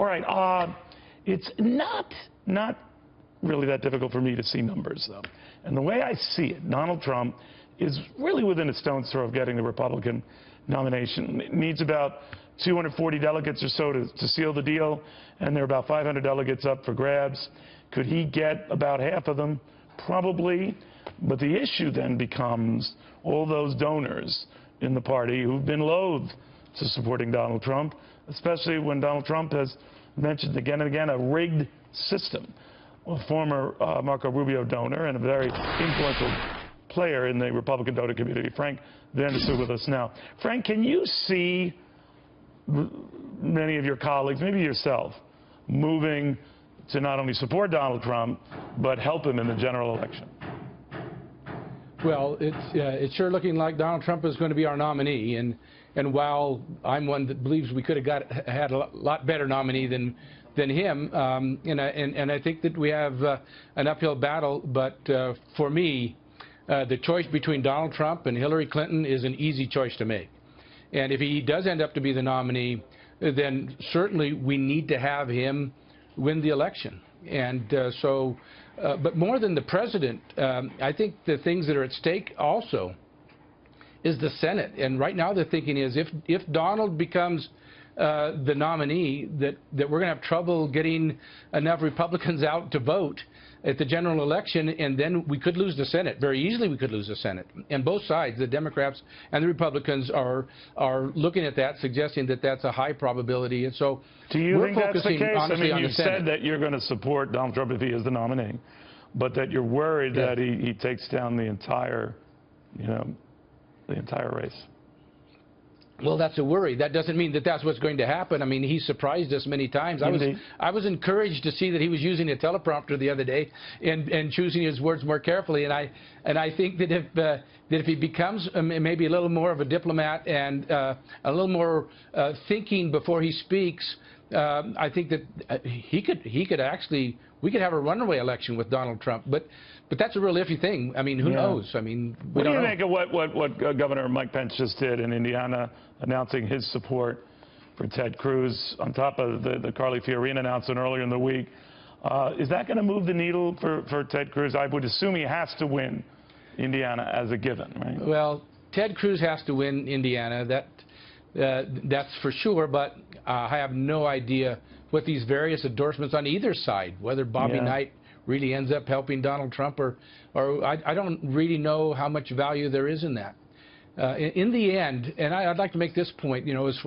All right. It's not really that difficult for me to see numbers, though. And the way I see it, Donald Trump is really within a stone's throw of getting the Republican nomination. It needs about 240 delegates or so to seal the deal, and there are about 500 delegates up for grabs. Could he get about half of them? Probably. But the issue then becomes all those donors in the party who've been loath to supporting Donald Trump, especially when Donald Trump has mentioned again and again a rigged system. A former Marco Rubio donor and a very influential player in the Republican donor community, Frank VanderSloot, with us now. Frank, can you see many of your colleagues, maybe yourself, moving to not only support Donald Trump, but help him in the general election? Well, it's sure looking like Donald Trump is going to be our nominee, and while I'm one that believes we could have had a lot better nominee than him, and I think that we have an uphill battle, but for me, the choice between Donald Trump and Hillary Clinton is an easy choice to make. And if he does end up to be the nominee, then certainly we need to have him win the election. And but more than the president, I think the things that are at stake also is the Senate. And right now the thinking is if Donald becomes the nominee, that we're going to have trouble getting enough Republicans out to vote at the general election, and then we could lose the Senate. Very easily we could lose the Senate. And both sides, the Democrats and the Republicans, are looking at that, suggesting that that's a high probability. And so do you we're think that's the focusing case? honestly on the Senate. You said that you're going to support Donald Trump if he is the nominee, but that you're worried that he takes down the entire, the entire race. Well, that's a worry. That doesn't mean that that's what's going to happen. I mean, he surprised us many times. I was encouraged to see that he was using a teleprompter the other day and choosing his words more carefully. And I think that if he becomes maybe a little more of a diplomat and a little more thinking before he speaks, I think that we could have a runaway election with Donald Trump. But that's a real iffy thing. I mean, who knows? I mean, we don't know. What do you think of what Governor Mike Pence just did in Indiana, announcing his support for Ted Cruz on top of the Carly Fiorina announcement earlier in the week? Is that going to move the needle for Ted Cruz? I would assume he has to win Indiana as a given, right? Well, Ted Cruz has to win Indiana. That's for sure, but I have no idea what these various endorsements on either side, whether Bobby Knight really ends up helping Donald Trump, or I don't really know how much value there is in that. In the end, and I'd like to make this point,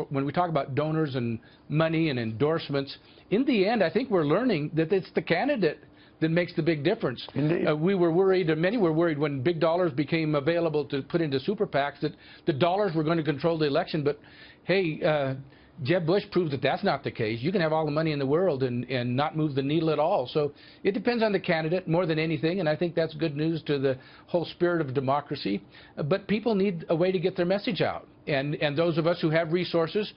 when we talk about donors and money and endorsements, in the end, I think we're learning that it's the candidate that makes the big difference. We were worried, and many were worried when big dollars became available to put into super PACs, that the dollars were going to control the election. But hey, Jeb Bush proves that that's not the case. You can have all the money in the world and not move the needle at all. So it depends on the candidate more than anything, and I think that's good news to the whole spirit of democracy. But people need a way to get their message out. And those of us who have resources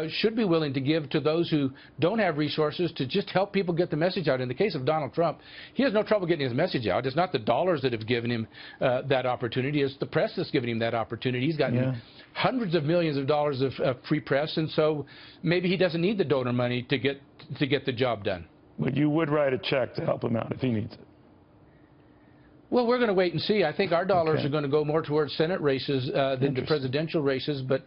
should be willing to give to those who don't have resources to just help people get the message out. In the case of Donald Trump, he has no trouble getting his message out. It's not the dollars that have given him that opportunity. It's the press that's given him that opportunity. He's gotten hundreds of millions of dollars of free press, and so maybe he doesn't need the donor money to get the job done. But you would write a check to help him out if he needs it. Well, we're going to wait and see. I think our dollars are going to go more towards Senate races than to presidential races, but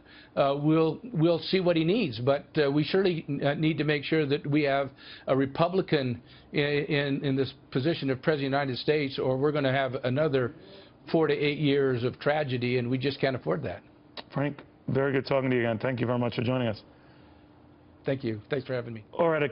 we'll see what he needs. But we surely need to make sure that we have a Republican in this position of President of the United States, or we're going to have another 4 to 8 years of tragedy, and we just can't afford that. Frank, very good talking to you again. Thank you very much for joining us. Thank you. Thanks for having me. All right.